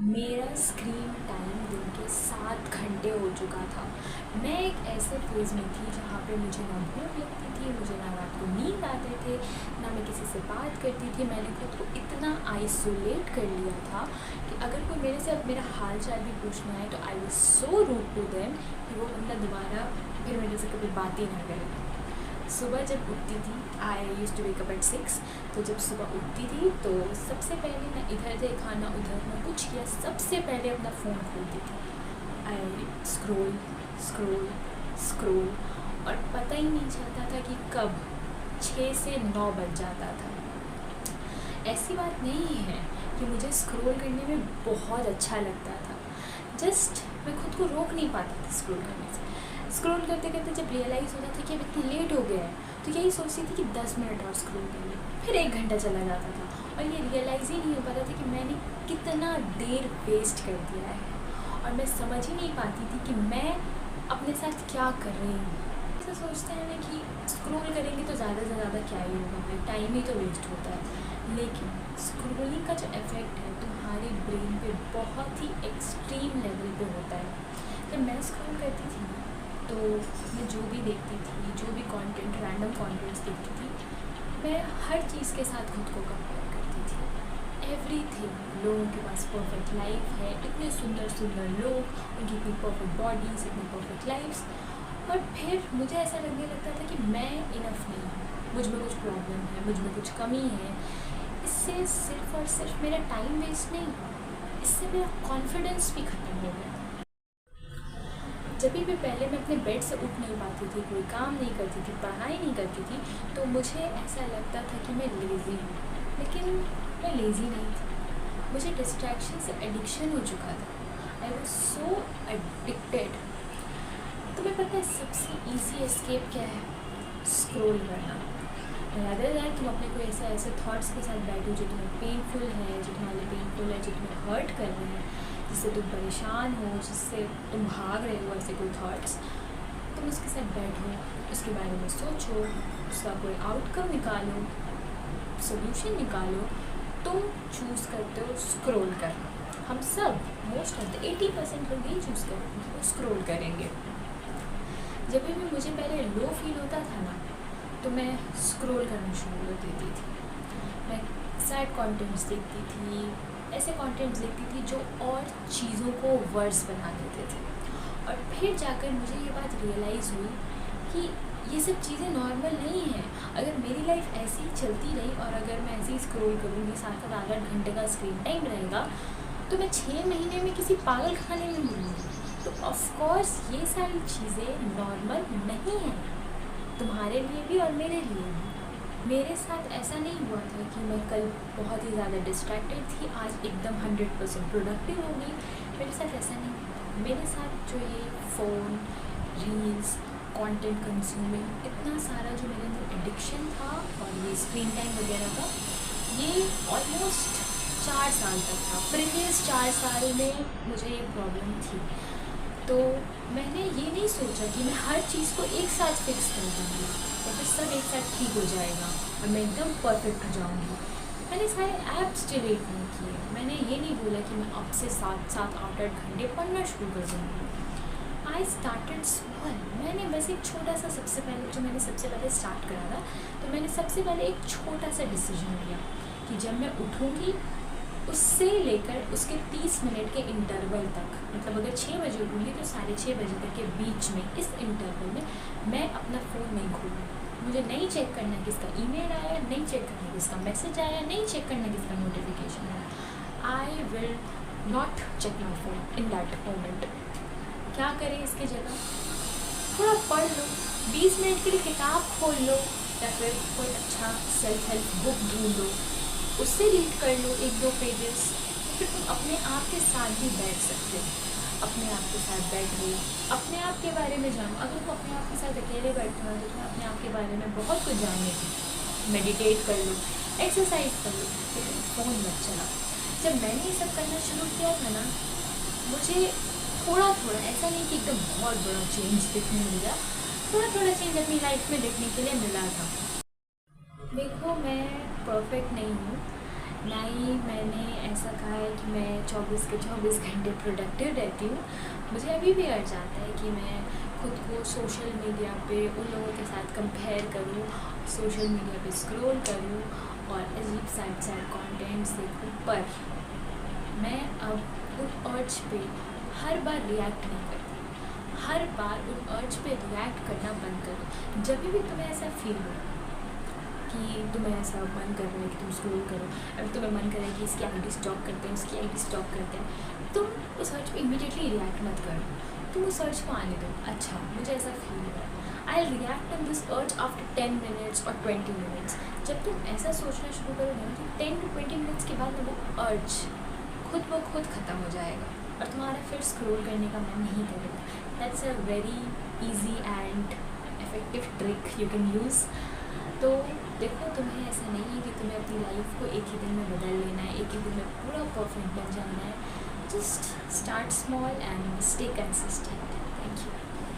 मेरा screen time दिन के 7 घंटे हो चुका था। मैं एक ऐसे फेज़ में थी जहाँ पे मुझे ना भूख लगती थी, मुझे ना रात को नींद आते थे, ना मैं किसी से बात करती थी। मैंने खुद को इतना आइसोलेट कर लिया था कि अगर कोई मेरे से अब मेरा हाल चाल भी पूछना है तो I was so rude to them कि वो बंदा दोबारा फिर मेरे से कभी बात ही ना करे। सुबह जब उठती थी, I use to wake up at 6। तो जब सुबह उठती थी तो सबसे पहले मैं इधर से खाना उधर में कुछ किया, सबसे पहले अपना फ़ोन खोलती थी। आई स्क्रोल स्क्रोल स्क्रोल और पता ही नहीं चलता था कि कब 6 से 9 बज जाता था। ऐसी बात नहीं है कि मुझे स्क्रोल करने में बहुत अच्छा लगता था, जस्ट मैं खुद को रोक नहीं पाती थी स्क्रोल करने से। स्क्रॉल करते करते जब रियलाइज़ होता था कि अब इतनी लेट हो गया है तो यही सोचती थी कि 10 मिनट और स्क्रॉल कर ले, फिर 1 घंटा चला जाता था और ये रियलाइज़ ही नहीं हो पाता था कि मैंने कितना देर वेस्ट कर दिया है और मैं समझ ही नहीं पाती थी कि मैं अपने साथ क्या कर रही हूँ। ऐसा सोचते हैं ना कि स्क्रॉल करेंगे तो ज़्यादा से ज़्यादा क्या ही होगा, भाई टाइम ही तो वेस्ट होता है। लेकिन स्क्रॉलिंग का जो इफ़ेक्ट है तुम्हारे ब्रेन पे बहुत ही एक्सट्रीम लेवल पे होता है। जब मैं स्क्रॉल करती थी तो मैं जो भी देखती थी, जो भी कंटेंट, रैंडम कंटेंट्स देखती थी, मैं हर चीज़ के साथ खुद को कंपेयर करती थी। एवरीथिंग, लोगों के पास परफेक्ट लाइफ है, इतने सुंदर सुंदर लोग, उनकी इतनी परफेक्ट बॉडीज़, इतनी परफेक्ट लाइफ्स, और फिर मुझे ऐसा लगने लगता था कि मैं इनफ नहीं हूँ, मुझ में कुछ प्रॉब्लम है, मुझ में कुछ कमी है। इससे सिर्फ और सिर्फ मेरा टाइम वेस्ट नहीं, इससे मेरा कॉन्फिडेंस भी ख़त्म हो गया। जब भी पहले मैं अपने बेड से उठ नहीं पाती थी, कोई काम नहीं करती थी, पढ़ाई नहीं करती थी, तो मुझे ऐसा लगता था कि मैं लेज़ी हूँ, लेकिन मैं लेज़ी नहीं थी। मुझे डिस्ट्रैक्शन से एडिक्शन हो चुका था। I was so addicted. तुम्हें पता है सबसे ईजी एस्केप क्या है? स्क्रॉल करना। अदर दैट तुम अपने कोई ऐसे थॉट्स के साथ बैठो जो तुम्हें पेनफुल है, जो तुम्हारे लिए पेनफुल है, जो तुम्हें हर्ट कर रहे हैं, जिससे तुम परेशान हो, जिससे तुम भाग रहे हो, ऐसे कोई थॉट्स, तुम उसके साथ बैठो, उसके बारे में सोचो, उसका कोई आउटकम निकालो, सोल्यूशन निकालो। तुम चूज़ करते हो स्क्रॉल करना। हम सब मोस्ट ऑफ द 80% लोग ये चूज़ करेंगे, वो स्क्रॉल करेंगे। जब भी मुझे पहले लो फील होता था ना, तो मैं स्क्रॉल करना शुरू कर देती थी। मैं सैड कंटेंट्स देखती थी, ऐसे कंटेंट्स देखती थी जो और चीज़ों को वर्स बना देते थे। और फिर जाकर मुझे ये बात रियलाइज़ हुई कि ये सब चीज़ें नॉर्मल नहीं हैं। अगर मेरी लाइफ ऐसी ही चलती रही और अगर मैं ऐसे ही स्क्रॉल करूँगी, 7-8 घंटे का स्क्रीन टाइम रहेगा, तो मैं 6 महीने में किसी पागल खाने में मिलूँगी। तो ऑफकोर्स ये सारी चीज़ें नॉर्मल नहीं हैं, तुम्हारे लिए भी और मेरे लिए भी। मेरे साथ ऐसा नहीं हुआ था कि मैं कल बहुत ही ज़्यादा डिस्ट्रैक्टेड थी, आज एकदम 100% प्रोडक्टिव हो गई। मेरे साथ ऐसा नहीं हुआ। मेरे साथ जो ये फ़ोन, रील्स, कंटेंट कंज्यूमिंग, इतना सारा जो मेरे अंदर एडिक्शन था और ये स्क्रीन टाइम वगैरह का, ये ऑलमोस्ट 4 साल तक था। प्रीवियस 4 साल में मुझे ये प्रॉब्लम थी। तो मैंने ये नहीं सोचा कि मैं हर चीज़ को एक साथ फिक्स कर दूँगी और फिर सब एक साथ ठीक हो जाएगा और मैं एकदम परफेक्ट हो जाऊँगी। मैंने सारे ऐप्स डिलीट नहीं किए। मैंने ये नहीं बोला कि मैं अब से 7-8 घंटे पढ़ना शुरू कर दूँगी। I started small. मैंने बस एक छोटा सा, सबसे पहले स्टार्ट करा था, तो मैंने सबसे पहले एक छोटा सा डिसीजन लिया कि जब मैं उठूँगी उससे लेकर उसके 30 मिनट के इंटरवल तक, मतलब अगर 6 बजे उठूँगी तो 6:30 बजे तक के बीच में, इस इंटरवल में मैं अपना फ़ोन नहीं खोलूँगी। मुझे नहीं चेक करना किसका ईमेल आया, नहीं चेक करना किसका मैसेज आया, नहीं चेक करना किसका नोटिफिकेशन आया। I will not check my phone in that moment. क्या करें इसके जगह? थोड़ा पढ़ लो, 20 मिनट के लिए किताब खोल लो या फिर कोई अच्छा सेल्फ हेल्प बुक ढूंढ लो, उससे रीड कर लो 1-2 पेजेस। फिर तुम अपने आप के साथ भी बैठ सकते हो, अपने आप के साथ बैठो, अपने आप के बारे में जानो। अगर तुम अपने आप के साथ अकेले बैठे हो तो तुम्हें अपने आप के बारे में बहुत कुछ जानने की। मेडिटेट कर लो, एक्सरसाइज कर लो, लेकिन फ़ोन मत चलाओ। जब मैंने ये सब करना शुरू किया था ना, मुझे थोड़ा थोड़ा, ऐसा नहीं कि एकदम बहुत बड़ा चेंज दिखने मिला, थोड़ा थोड़ा चेंज अपनी लाइफ में देखने के लिए मिला था। देखो, मैं परफेक्ट नहीं हूँ, ना ही मैंने ऐसा कहा है कि मैं 24 के 24 घंटे प्रोडक्टिव रहती हूँ। मुझे अभी भी अर्ज आता है कि मैं खुद को सोशल मीडिया पे उन लोगों के साथ कंपेयर करूँ, सोशल मीडिया पे स्क्रॉल करूँ और अजीब सैड कंटेंट्स देखूँ, पर मैं अब उन अर्ज पे हर बार रिएक्ट नहीं करती। हर बार उन अर्ज पे रिएक्ट करना बंद करो। जब भी तुम्हें ऐसा फील हो कि तुम्हें ऐसा मन कर रहा है कि तुम स्क्रॉल करो, अगर तुम्हें मन कर रहा है कि इसकी आईडी स्टॉक करते हैं, उसकी आईडी स्टॉक करते हैं, तुम उस सर्च पे इमीडिएटली रिएक्ट मत करो। तुम उस सर्च को आने दो। अच्छा, मुझे ऐसा फील हुआ, I react on this urge after 10 minutes और 20 मिनट्स। जब तुम ऐसा सोचना शुरू करोगे ना, तो 10 to 20 मिनट्स के बाद वो अर्ज खुद ब खुद ख़त्म हो जाएगा और तुम्हारा फिर स्क्रॉल करने का मन नहीं करेगा। That's a very easy and effective trick you can use. तो देखो, तुम्हें ऐसा नहीं है कि तुम्हें अपनी लाइफ को एक ही दिन में बदल लेना है, एक ही दिन में पूरा परफेक्ट बन जाना है। Just start small and stay consistent.